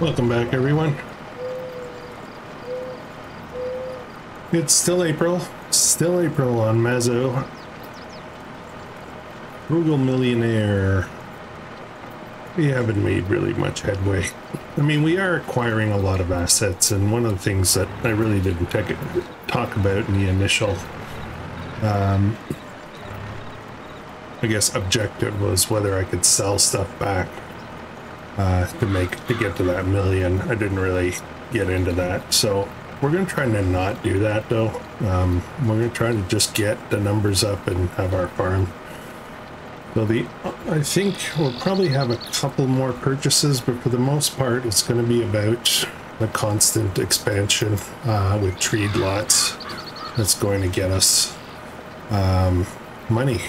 Welcome back, everyone. It's still April. Still April on Mazo. Frugal Millionaire. We haven't made really much headway. I mean, we are acquiring a lot of assets, and one of the things that I really didn't talk about in the initial, I guess, objective was whether I could sell stuff back to get to that million. I didn't really get into that, so we're going to try to not do that, though. We're going to try to just get the numbers up and have our farm. So I think we'll probably have a couple more purchases, but for the most part, it's going to be about the constant expansion with treed lots. That's going to get us money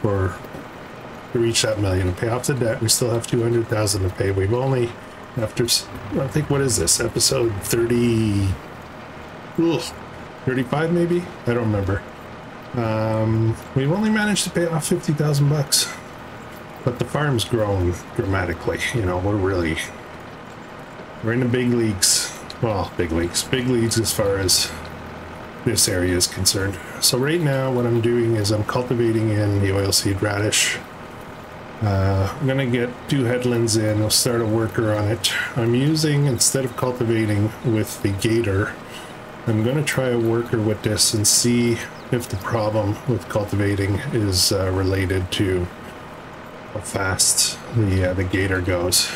to reach that million and pay off the debt. We still have 200,000 to pay. We've only, after, I think, what is this, episode 30, 35 maybe? I don't remember. We've only managed to pay off 50,000 bucks, but the farm's grown dramatically. You know, we're in the big leagues. Well, big leagues as far as this area is concerned. So right now what I'm doing is I'm cultivating in the oilseed radish. I'm gonna get 2 headlands in. I'll start a worker on it. I'm using, instead of cultivating with the gator, I'm gonna try a worker with this and see if the problem with cultivating is related to how fast the gator goes.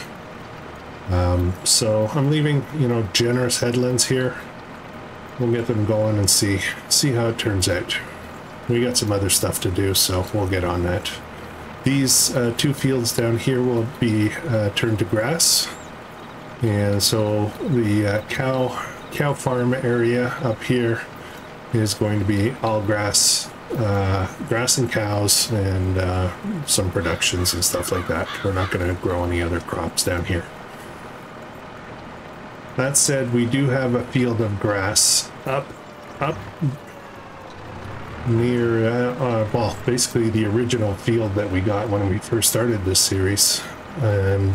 So I'm leaving, you know, generous headlands here. We'll get them going and see how it turns out. We got some other stuff to do, so we'll get on that. These 2 fields down here will be turned to grass, and so the cow farm area up here is going to be all grass, grass and cows, and some productions and stuff like that. We're not going to grow any other crops down here. That said, we do have a field of grass up near, well, basically the original field that we got when we first started this series, and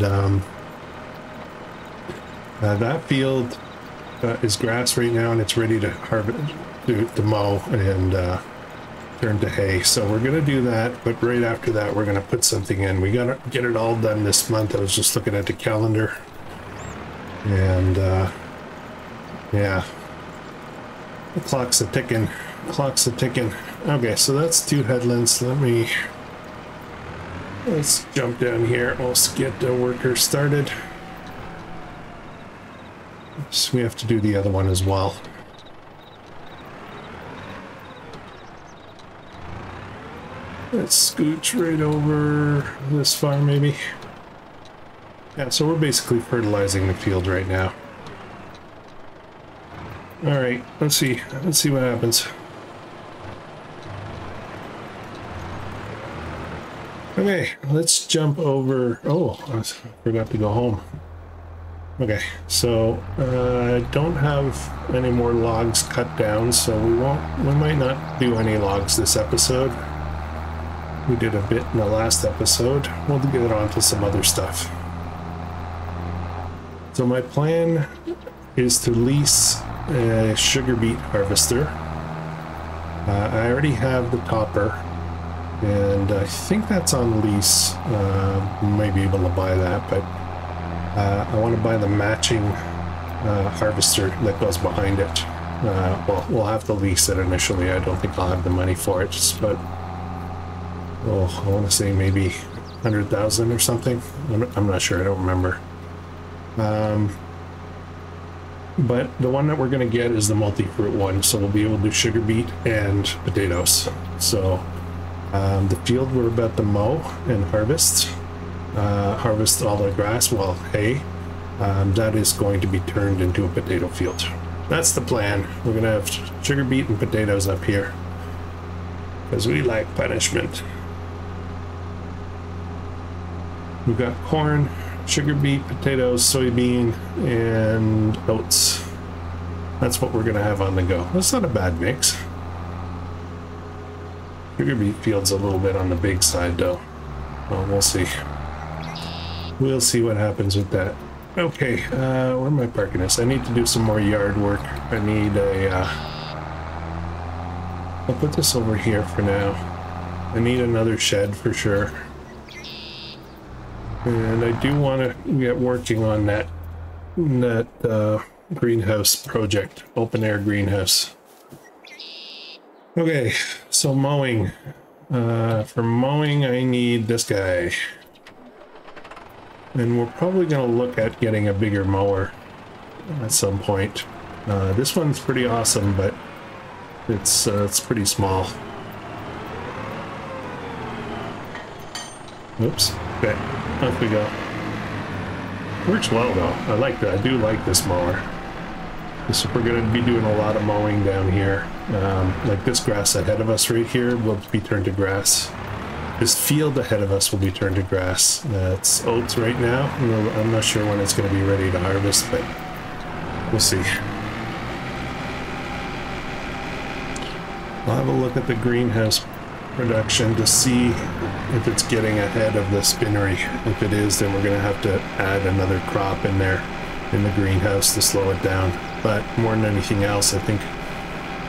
that field is grass right now, and it's ready to harvest, to mow and turn to hay. So we're gonna do that, but right after that we're gonna put something in. We gotta get it all done this month. I was just looking at the calendar, and yeah, the clock's a ticking. Okay, so that's 2 headlands. Let's jump down here. Let's get the worker started. So we have to do the other one as well. Let's scooch right over this farm, maybe. Yeah, so we're basically fertilizing the field right now. All right, let's see what happens. Okay, let's jump over. Oh, I forgot to go home. Okay, so I don't have any more logs cut down, so we might not do any logs this episode. We did a bit in the last episode. We'll get on to some other stuff. So my plan is to lease a sugar beet harvester. I already have the topper, and I think that's on lease. We might be able to buy that, but I want to buy the matching harvester that goes behind it. Well, we'll have to lease it initially. I don't think I'll have the money for it, but I want to say maybe 100,000 or something. I'm not sure. I don't remember. But the one that we're going to get is the multi-fruit one, so we'll be able to do sugar beet and potatoes. So the field we're about to mow and harvest all the grass, well, hay, that is going to be turned into a potato field. That's the plan. We're going to have sugar beet and potatoes up here because we like punishment. We've got corn, sugar beet, potatoes, soybean, and oats. That's what we're going to have on the go. That's not a bad mix. Sugar beet field's a little bit on the big side, though. Well, we'll see. We'll see what happens with that. Okay, where am I parking this? I need to do some more yard work. I need a, I'll put this over here for now. I need another shed for sure. And I do want to get working on that greenhouse project, open air greenhouse. Okay, so mowing. For mowing, I need this guy. And we're probably going to look at getting a bigger mower at some point. This one's pretty awesome, but it's pretty small. Oops. Okay, off we go. Works well though. I like that. I do like this mower. We're going to be doing a lot of mowing down here. Like this grass ahead of us right here will be turned to grass. This field ahead of us will be turned to grass. It's oats right now. I'm not sure when it's going to be ready to harvest, but we'll see. I'll have a look at the greenhouse production to see if it's getting ahead of the spinnery. If it is, then we're going to have to add another crop in there in the greenhouse to slow it down. But more than anything else, I think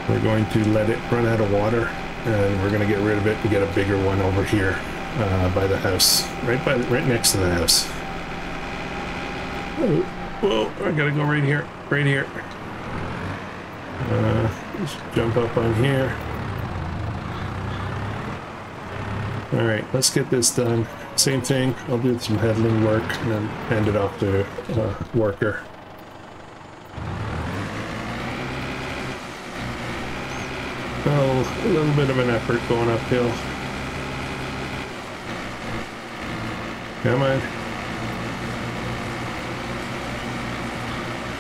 we're going to let it run out of water, and we're going to get rid of it and get a bigger one over here by the house, right next to the house. Oh, whoa! I gotta go right here, right here. Just jump up on here. All right, let's get this done. Same thing. I'll do some headling work and then hand it off to a worker. Oh, a little bit of an effort going uphill. Come on.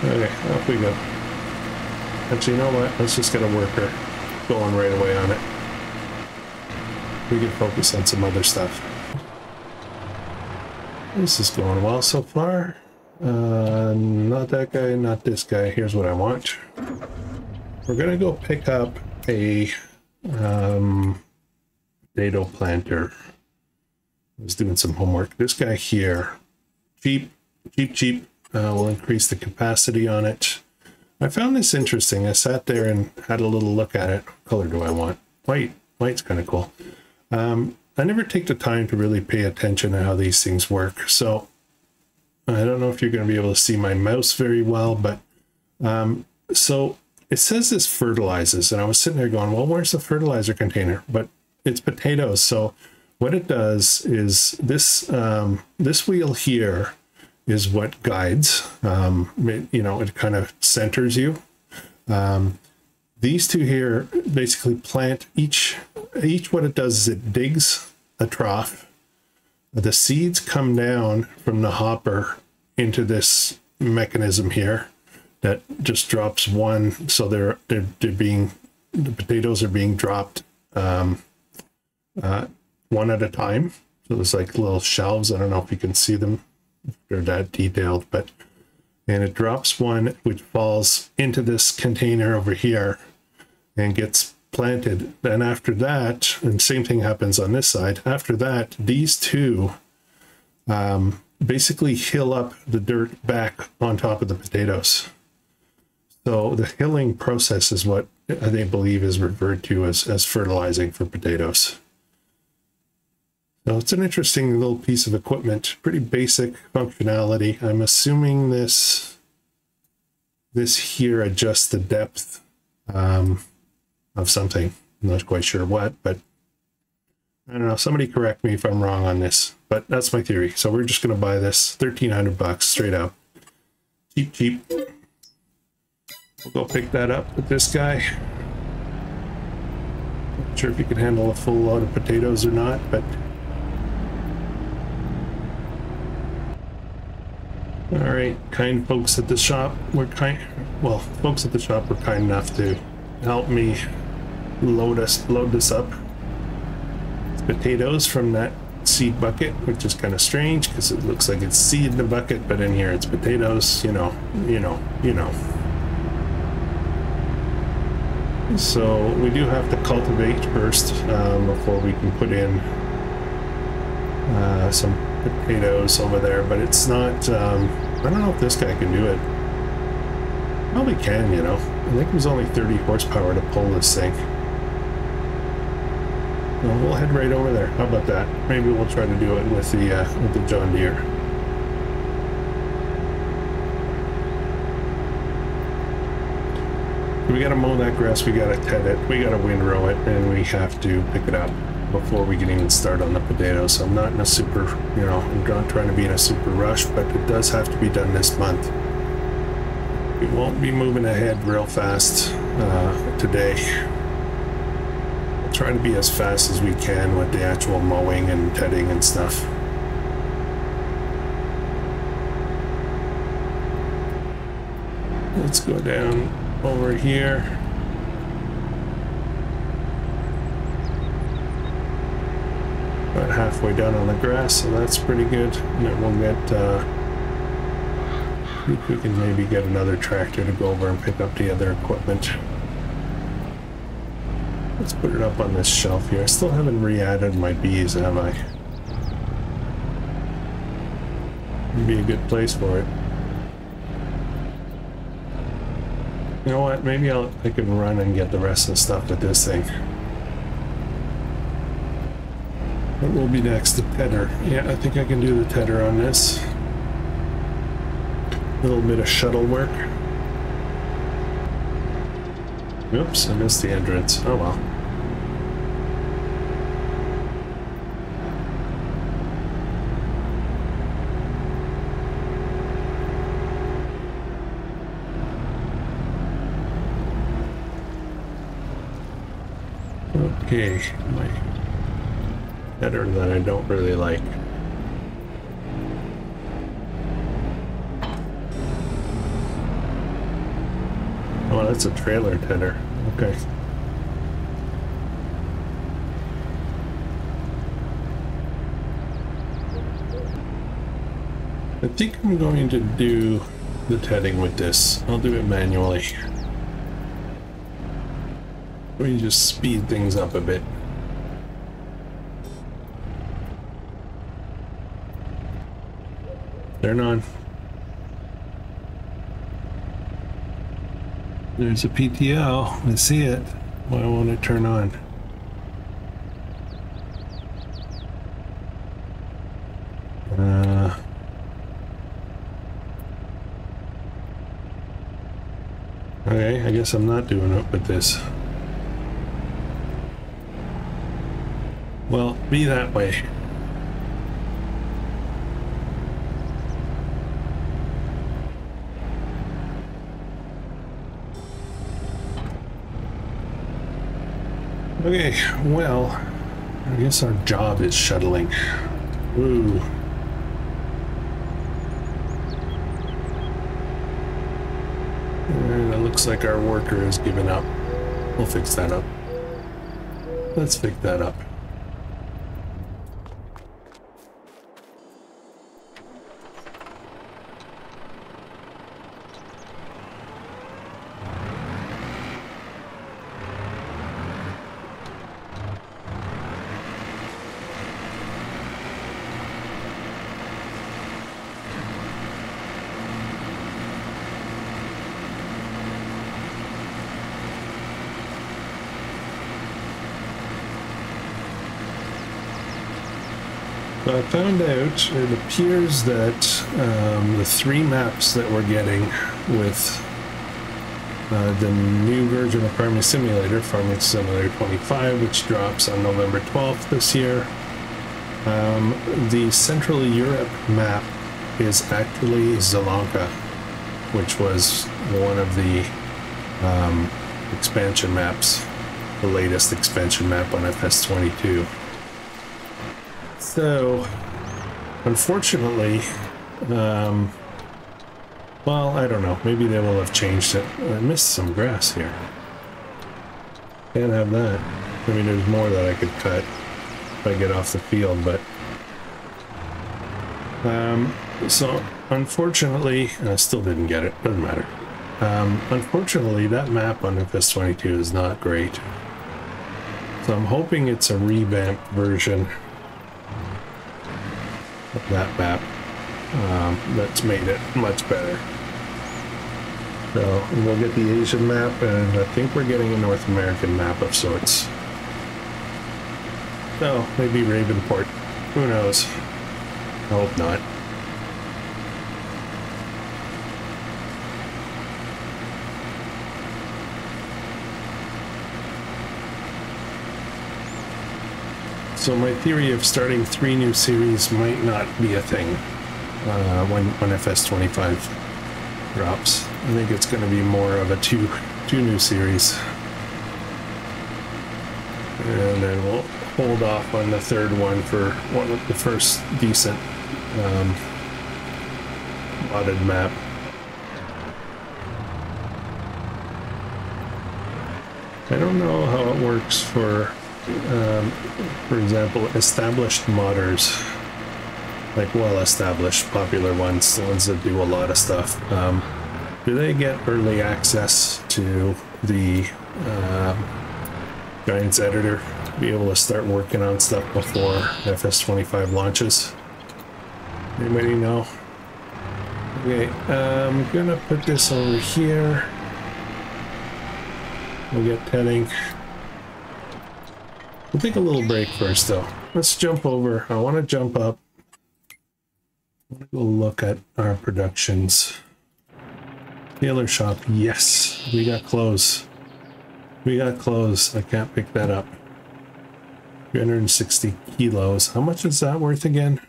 Okay, off we go. Actually, you know what? Let's just get a worker going right away on it. We can focus on some other stuff. This is going well so far. Not that guy, not this guy. Here's what I want. We're gonna go pick up a potato planter. I was doing some homework. This guy here, cheap. We'll increase the capacity on it. I found this interesting. I sat there and had a little look at it. What color do I want? White. White's kind of cool. I never take the time to really pay attention to how these things work. So I don't know if you're going to be able to see my mouse very well, but so it says this fertilizes, and I was sitting there going, well, where's the fertilizer container? But it's potatoes. So what it does is this this wheel here is what guides. You know, it kind of centers you. These two here basically plant each what it does is it digs a trough. The seeds come down from the hopper into this mechanism here that just drops one. So the potatoes are being dropped one at a time. So it's like little shelves. I don't know if you can see them. They're that detailed, and it drops one which falls into this container over here and gets planted. Then after that, and same thing happens on this side, after that these two basically hill up the dirt back on top of the potatoes. So the hilling process is what they believe is referred to as fertilizing for potatoes. So it's an interesting little piece of equipment, pretty basic functionality. I'm assuming this here adjusts the depth of something. I'm not quite sure what, but I don't know. Somebody correct me if I'm wrong on this, but that's my theory. So we're just going to buy this $1,300 straight out. Cheap. We'll go pick that up with this guy. Not sure if you can handle a full load of potatoes or not, but all right, kind folks at the shop were folks at the shop were kind enough to help me load this up. It's potatoes from that seed bucket, which is kind of strange because it looks like it's seed in the bucket, but in here it's potatoes, you know. So we do have to cultivate first before we can put in some potatoes over there, but it's not I don't know if this guy can do it. Probably can, you know. I think it was only 30 horsepower to pull this thing. Well, we'll head right over there. How about that? Maybe we'll try to do it with the John Deere. We gotta mow that grass, we gotta ted it, we gotta windrow it, and we have to pick it up before we can even start on the potatoes. So I'm not in a super, you know, I'm not trying to be in a super rush, but it does have to be done this month. We won't be moving ahead real fast today. We'll try to be as fast as we can with the actual mowing and tedding and stuff. Let's go down over here. About halfway down on the grass, so that's pretty good. And then we'll get, I think we can maybe get another tractor to go over and pick up the other equipment. Let's put it up on this shelf here. I still haven't re-added my bees, have I? Would be a good place for it. You know what, maybe I can run and get the rest of the stuff with this thing. What will be next? The tedder. Yeah, I think I can do the tedder on this. A little bit of shuttle work. Oops, I missed the entrance. Oh well. Okay, my header that I don't really like. Oh, that's a trailer tedder. Okay. I think I'm going to do the tedding with this. I'll do it manually. We just speed things up a bit. Turn on. There's a PTO. I see it. Why won't it turn on? Okay, I guess I'm not doing it with this. Well, be that way. Okay, well, I guess our job is shuttling. Ooh. And it looks like our worker has given up. We'll fix that up. Let's fix that up. So I found out it appears that the 3 maps that we're getting with the new version of Farming Simulator, Farming Simulator 25, which drops on November 12th this year, the Central Europe map is actually Sri-Lanka, which was one of the expansion maps, the latest expansion map on FS22. So, unfortunately, well, I don't know. Maybe they will have changed it. I missed some grass here. Can't have that. I mean, there's more that I could cut if I get off the field, but... so, unfortunately, I still didn't get it. Doesn't matter. Unfortunately, that map on FS22 is not great. So I'm hoping it's a revamped version of that map. that's made it much better. So we'll get the Asian map, and I think we're getting a North American map of sorts. Oh, maybe Ravenport. Who knows? I hope not. So my theory of starting 3 new series might not be a thing when FS25 drops. I think it's going to be more of a two new series, and then we'll hold off on the 3rd one for one of the first decent modded map. I don't know how it works for example, established modders, like well-established, popular ones, the ones that do a lot of stuff. Do they get early access to the Giants editor to be able to start working on stuff before FS25 launches? Anybody know? Okay, I'm gonna put this over here. We'll get heading. We'll take a little break first, though. Let's jump over. I want to jump up. I want to go look at our productions. Tailor shop. Yes, we got clothes. We got clothes. I can't pick that up. 360 kilos. How much is that worth again?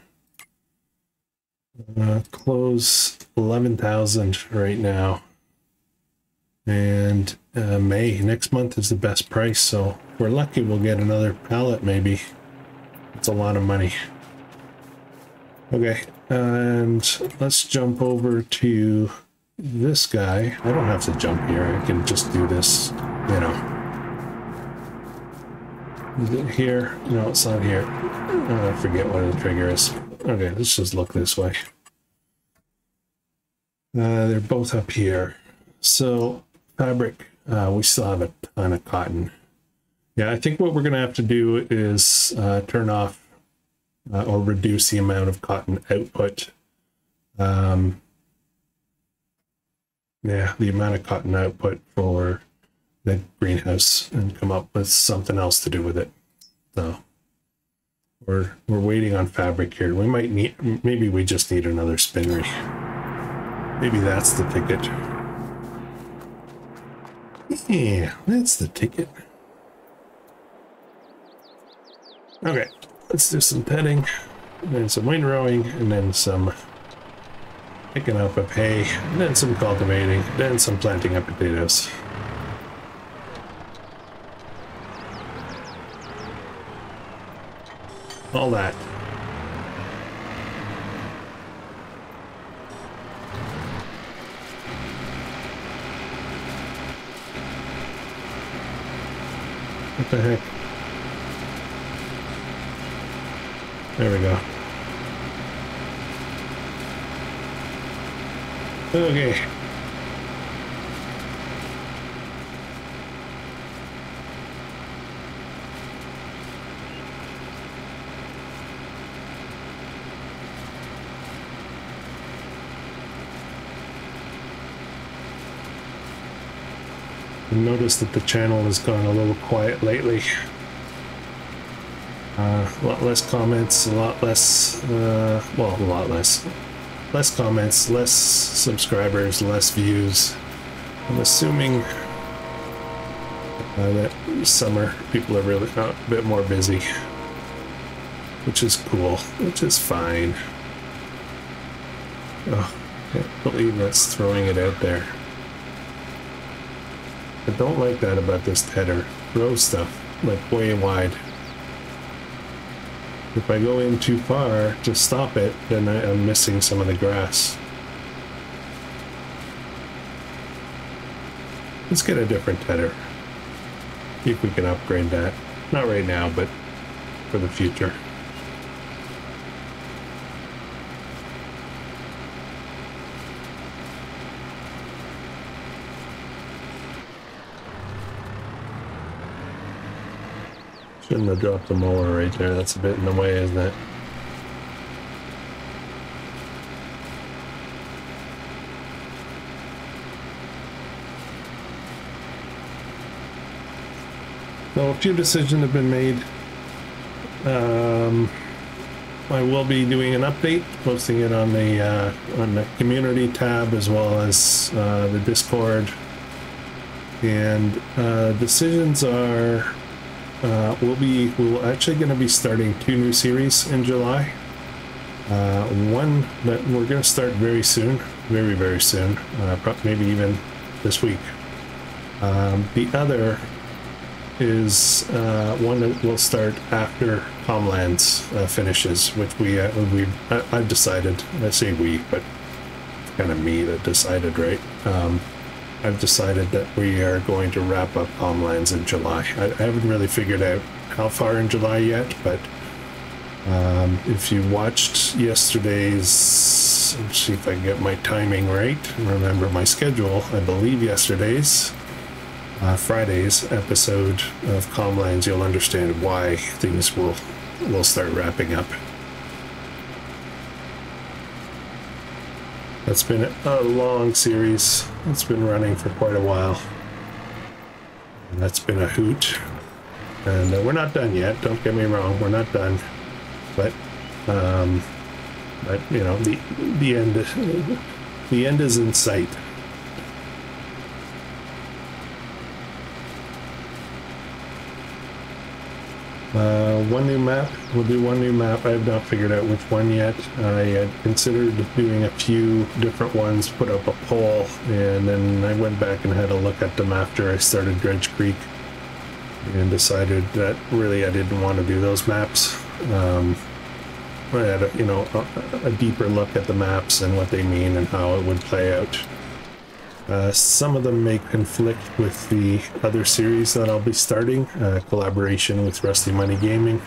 Clothes 11,000 right now. And May next month is the best price, so if we're lucky we'll get another pallet maybe. It's a lot of money. Okay, and let's jump over to this guy. I don't have to jump here, I can just do this, you know. Is it here? No, it's not here. I forget what the trigger is. Okay, let's just look this way. They're both up here. So fabric, we still have a ton of cotton. Yeah, I think what we're gonna have to do is turn off or reduce the amount of cotton output. Yeah, the amount of cotton output for the greenhouse, and come up with something else to do with it. So we're waiting on fabric here. We might need, maybe we just need another spinnery. Maybe that's the ticket. Yeah, that's the ticket. Okay, let's do some petting, and then some windrowing, and then some picking up of hay, and then some cultivating, then some planting of potatoes. All that. What the heck? There we go. Okay. Noticed that the channel has gone a little quiet lately. A lot less comments, a lot less, well, a lot less. Less comments, less subscribers, less views. I'm assuming that summer people are really a bit more busy, which is cool, which is fine. Oh, I can't believe that's throwing it out there. I don't like that about this header. Throw stuff like way wide. If I go in too far to stop it, then I'm missing some of the grass. Let's get a different header. See if we can upgrade that. Not right now, but for the future. Shouldn't have dropped the mower right there. That's a bit in the way, isn't it? So a few decisions have been made. I will be doing an update, posting it on the community tab as well as the Discord. And decisions are we're actually going to be starting 2 new series in July. One that we're going to start very soon, very soon, maybe even this week. The other is one that will start after Comlands finishes, which I've decided. I say we, but it's kind of me that decided, right? I've decided that we are going to wrap up Comlands in July. I haven't really figured out how far in July yet, but if you watched yesterday's, let's see if I can get my timing right and remember my schedule, I believe yesterday's Friday's episode of Comlands, you'll understand why things will start wrapping up. That's been a long series. It's been running for quite a while. And that's been a hoot. And we're not done yet, don't get me wrong, we're not done. But you know, the end is in sight. One new map. We'll do one new map. I have not figured out which one yet. I had considered doing a few different ones, put up a poll, and then I went back and had a look at them after I started Dredge Creek and decided that really I didn't want to do those maps. I had a deeper look at the maps and what they mean and how it would play out. Some of them may conflict with the other series that I'll be starting, collaboration with Rusty Money Gaming.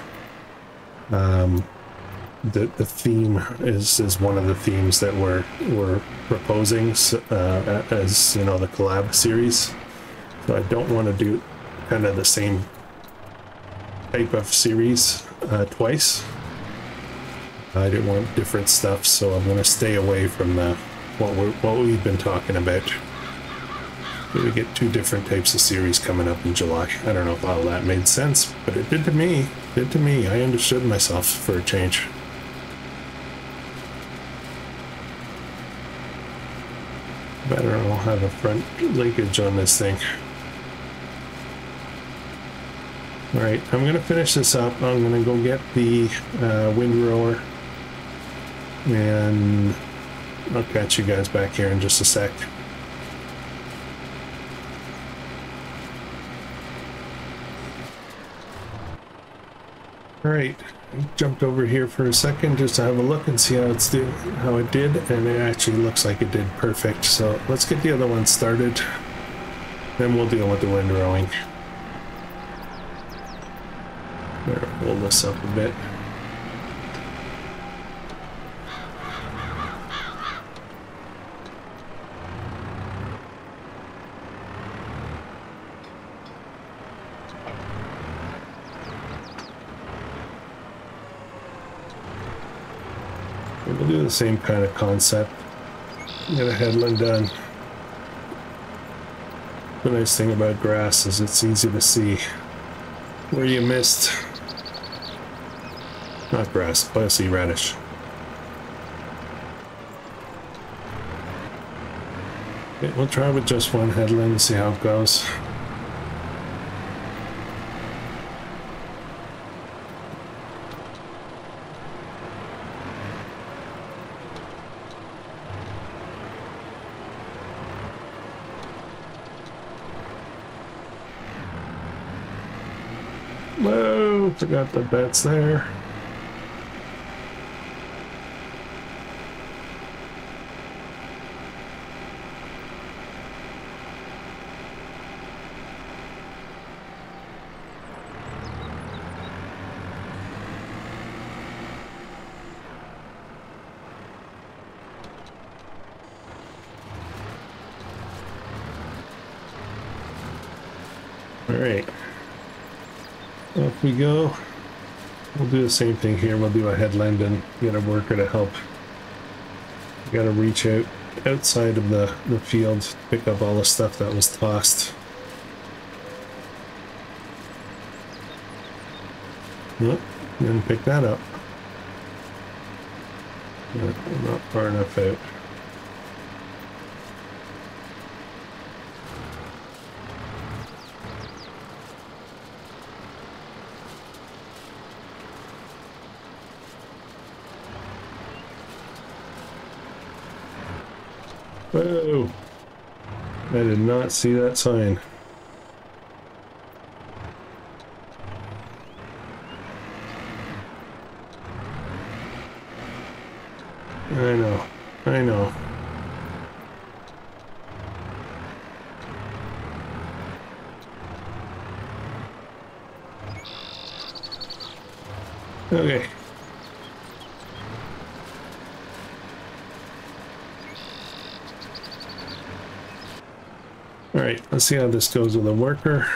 The theme is one of the themes that we're proposing as, you know, the collab series. So I don't want to do kind of the same type of series twice. I didn't want different stuff, so I'm going to stay away from what we've been talking about. We get 2 different types of series coming up in July. I don't know if all that made sense, but it did to me. I understood myself for a change. Better I'll have a front linkage on this thing. Alright, I'm going to finish this up. I'm going to go get the windrower. And I'll catch you guys back here in just a sec. Alright, jumped over here for a second just to have a look and see how it did, and it actually looks like it did perfect. So let's get the other one started, then we'll deal with the windrowing. Better pull this up a bit. We'll do the same kind of concept. Get a headland done. The nice thing about grass is it's easy to see where you missed. Not grass, oilseed radish. Okay, we'll try with just one headland and see how it goes. Whoa, forgot the bets there. All right. Off we go. We'll do the same thing here. We'll do a headland and get a worker to help. We gotta reach out outside of the field to pick up all the stuff that was tossed. Nope, didn't pick that up. No, not far enough out. Whoa! I did not see that sign. I know. I know. Okay. All right, let's see how this goes with a worker.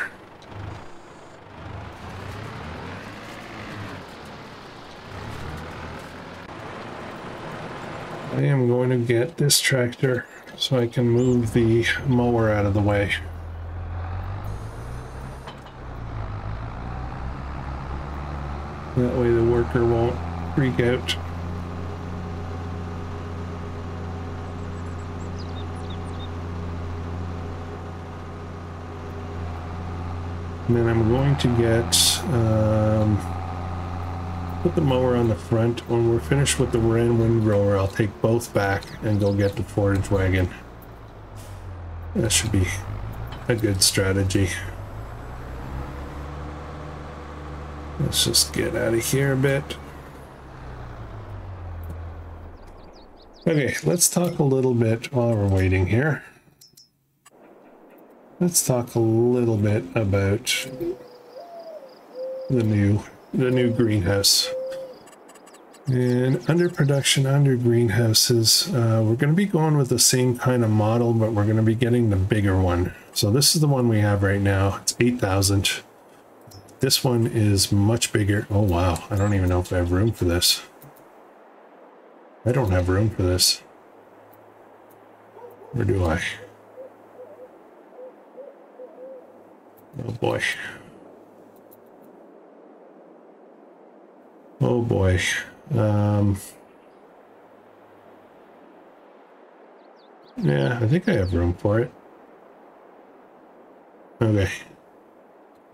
I am going to get this tractor so I can move the mower out of the way. That way the worker won't freak out. And then I'm going to get, put the mower on the front. When we're finished with the windrower, I'll take both back and go get the forage wagon. That should be a good strategy. Let's just get out of here a bit. Okay, let's talk a little bit while we're waiting here. Let's talk a little bit about the new greenhouse. And under production, under greenhouses, we're going to be going with the same kind of model, but we're going to be getting the bigger one. So this is the one we have right now. It's 8,000. This one is much bigger. Oh wow, I don't even know if I have room for this. I don't have room for this. Or do I? Oh boy. Oh boy. Yeah, I think I have room for it. Okay.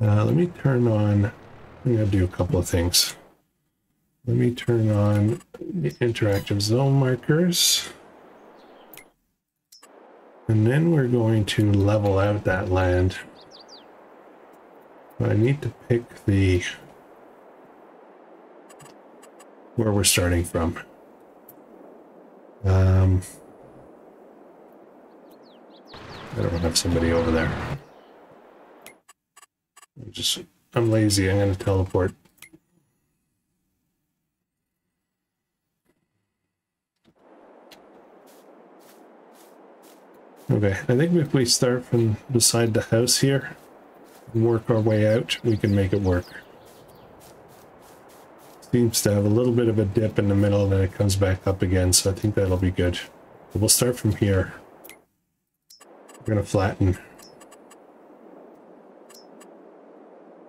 Let me turn on, I'm going to do a couple of things. Let me turn on the interactive zone markers. And then we're going to level out that land. But I need to pick the where we're starting from. I don't have somebody over there. I'm lazy. I'm going to teleport. Okay, I think if we start from beside the house here and work our way out, we can make it work. Seems to have a little bit of a dip in the middle and then it comes back up again, so I think that'll be good. But we'll start from here. We're going to flatten.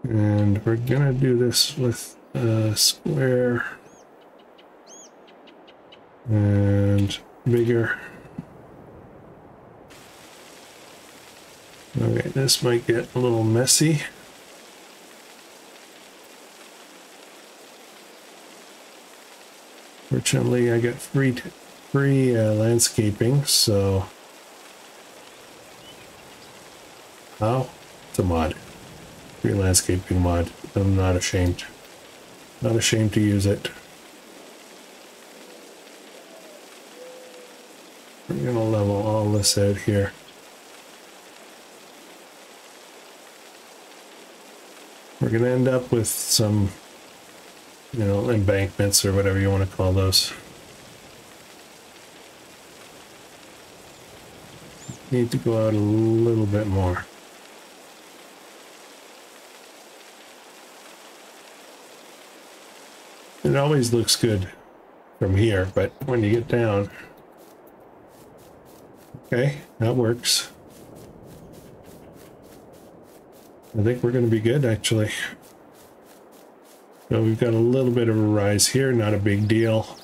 And we're going to do this with a square and bigger. Okay, this might get a little messy. Fortunately, I got free landscaping, so... Oh, it's a mod. Free landscaping mod. I'm not ashamed. Not ashamed to use it. We're gonna level all this out here. We're gonna end up with some, you know, embankments or whatever you want to call those. Need to go out a little bit more. It always looks good from here, but when you get down... Okay, that works. I think we're going to be good, actually. So we've got a little bit of a rise here, not a big deal.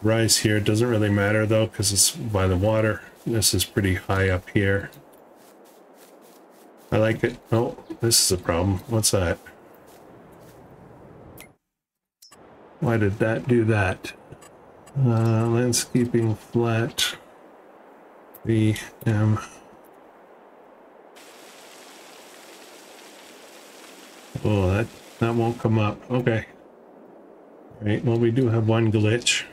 Rise here doesn't really matter though, because it's by the water. This is pretty high up here. I like it. Oh, this is a problem. What's that? Why did that do that? Landscaping flat. VM. Oh, that won't come up. Okay. All right. Well, we do have one glitch.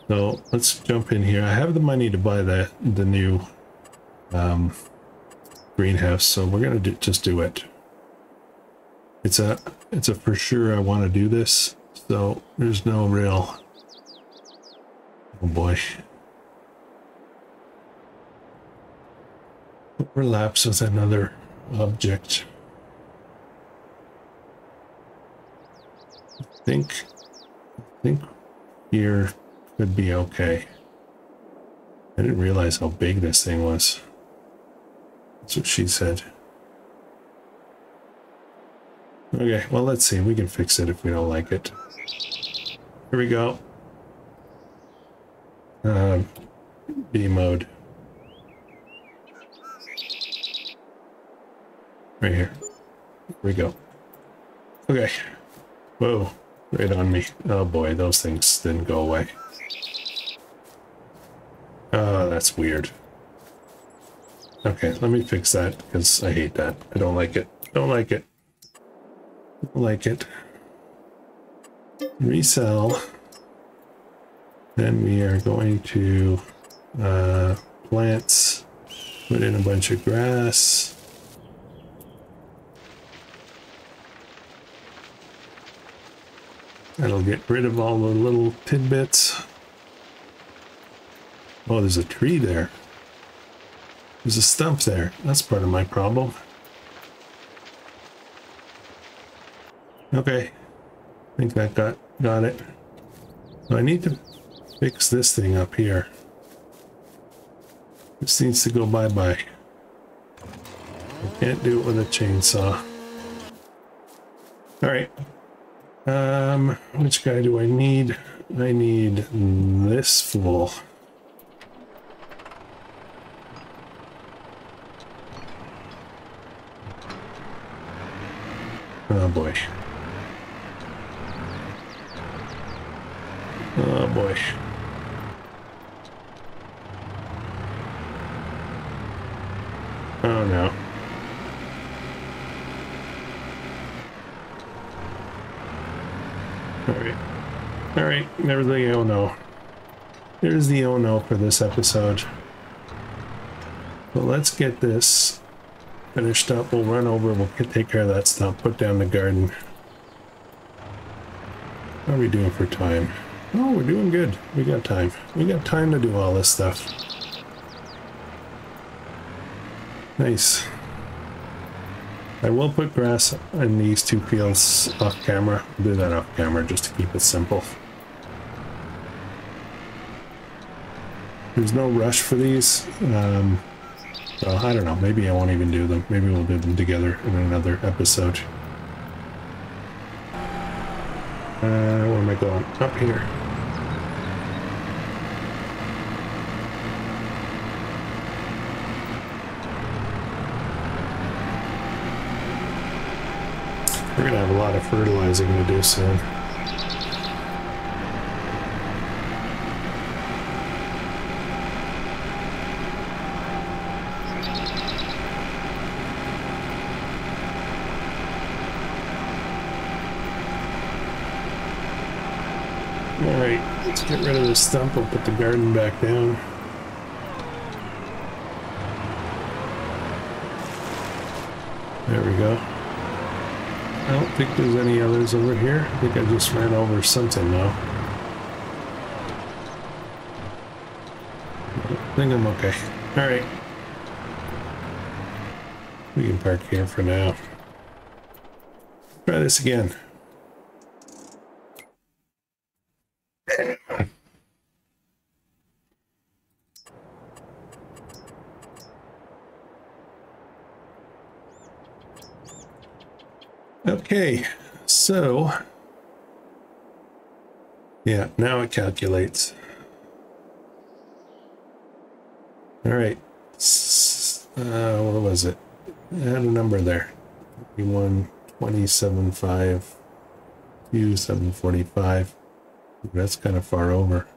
So let's jump in here. I have the money to buy the new greenhouse, so we're gonna just do it. It's a for sure I want to do this. So there's no real. Oh boy. Overlaps with another object. I think here could be okay. I didn't realize how big this thing was. That's what she said. Okay, well, let's see. We can fix it if we don't like it. Here we go. B mode. Right here. Here we go. Okay. Whoa. Right on me. Oh boy, those things didn't go away. Oh, that's weird. Okay, let me fix that because I hate that. I don't like it. Don't like it. Don't like it. Resell. Then we are going to plants. Put in a bunch of grass. That'll get rid of all the little tidbits. Oh, there's a tree there. There's a stump there. That's part of my problem. Okay. I think that got it. So I need to fix this thing up here. This needs to go bye-bye. I can't do it with a chainsaw. Alright. Which guy do I need? I need this fool. Oh boy. Oh boy. Oh no. Alright. Alright, there's the oh no. There's the oh no for this episode. So let's get this finished up. We'll run over, we'll take care of that stuff, put down the garden. How are we doing for time? Oh, we're doing good. We got time. We got time to do all this stuff. Nice. I will put grass in these two fields off camera. I'll do that off camera just to keep it simple. There's no rush for these. Well, I don't know. Maybe I won't even do them. Maybe we'll do them together in another episode. Where am I going? Up here. We're gonna have a lot of fertilizing to do soon. Alright, let's get rid of this stump. We'll put the garden back down. There we go. I don't think there's any others over here. I think I just ran over something now. I think I'm okay. Alright. We can park here for now. Try this again. Okay, so yeah, now it calculates. All right, what was it? I had a number there. 27.5, 745. That's kind of far over.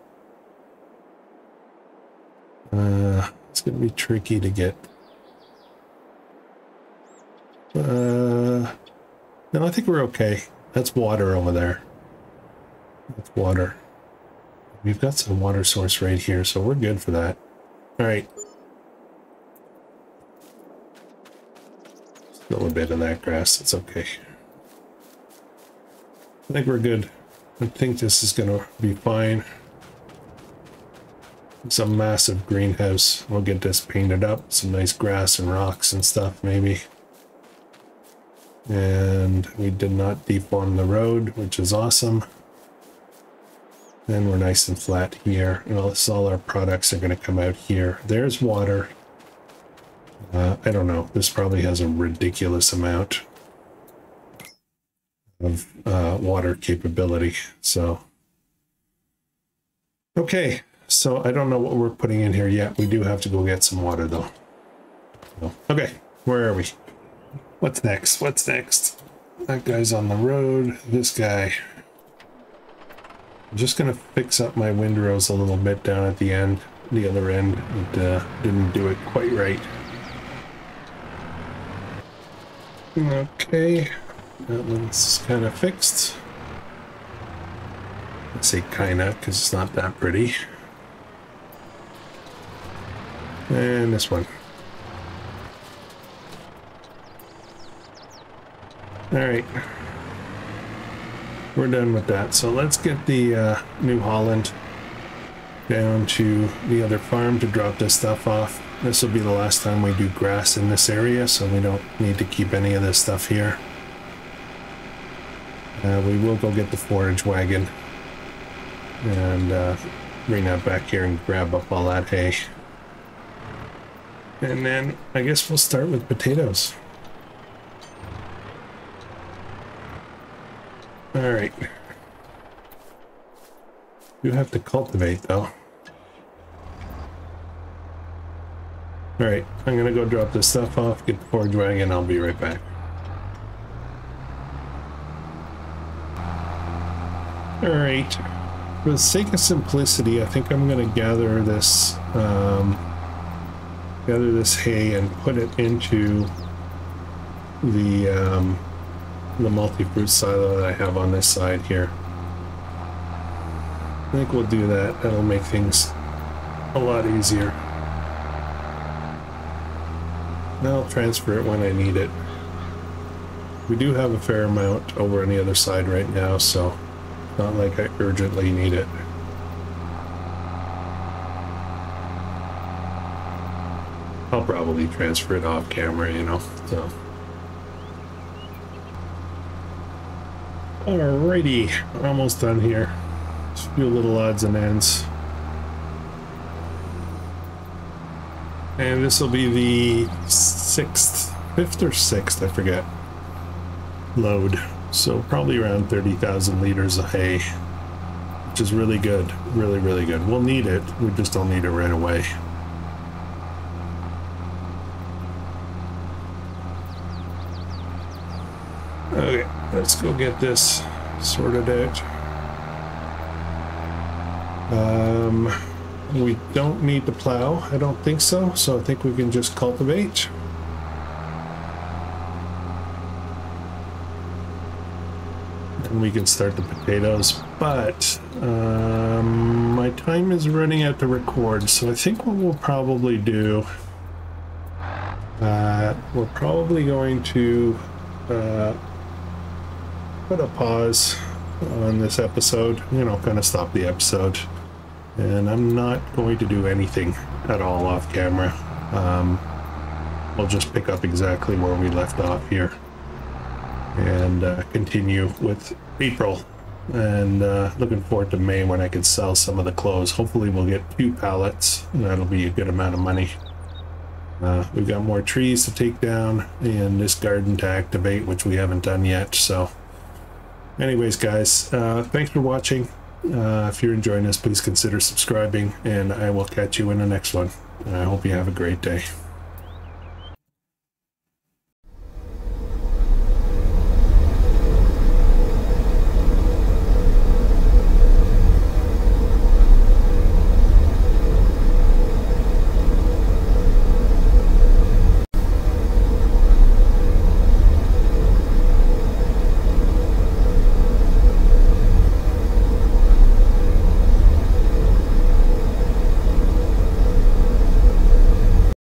It's gonna be tricky to get. No, I think we're okay. That's water over there. That's water. We've got some water source right here, so we're good for that. All right. Still a bit of that grass. It's okay. I think we're good. I think this is gonna be fine. It's a massive greenhouse. We'll get this painted up. Some nice grass and rocks and stuff, maybe. And we did not deform the road, which is awesome. And we're nice and flat here. And all our products are going to come out here. There's water. I don't know. This probably has a ridiculous amount of water capability. So, okay. So I don't know what we're putting in here yet. We do have to go get some water though. Okay, where are we? What's next? What's next? That guy's on the road. This guy. I'm just gonna fix up my windrows a little bit down at the end, the other end. It didn't do it quite right. Okay, that one's kind of fixed. Let's say kinda, because it's not that pretty. And this one. All right, we're done with that. So let's get the New Holland down to the other farm to drop this stuff off. This will be the last time we do grass in this area, so we don't need to keep any of this stuff here. We will go get the forage wagon and bring that back here and grab up all that hay. And then I guess we'll start with potatoes. All right. You have to cultivate though. All right, I'm gonna go drop this stuff off, get the forage wagon, I'll be right back. All right, for the sake of simplicity, I think I'm gonna gather this hay and put it into the multi-fruit silo that I have on this side here. I think we'll do that. That'll make things a lot easier. Now I'll transfer it when I need it. We do have a fair amount over on the other side right now, so it's not like I urgently need it. I'll probably transfer it off camera, you know, so. Alrighty, we're almost done here. Just a few little odds and ends. And this will be the fifth or sixth, I forget, load. So probably around 30,000 liters of hay, which is really good, really, really good. We'll need it, we just don't need it right away. Okay, let's go get this sorted out. We don't need to plow, I don't think so, so I think we can just cultivate. And we can start the potatoes, but my time is running out to record, so I think what we'll probably do, we're probably going to put a pause on this episode, you know, kind of stop the episode. And I'm not going to do anything at all off camera. We'll just pick up exactly where we left off here and continue with April. And looking forward to May when I can sell some of the clothes. Hopefully we'll get 2 pallets, and that'll be a good amount of money. We've got more trees to take down and this garden to activate, which we haven't done yet. So anyways, guys, thanks for watching. If you're enjoying this, please consider subscribing, and I will catch you in the next one. I hope you have a great day.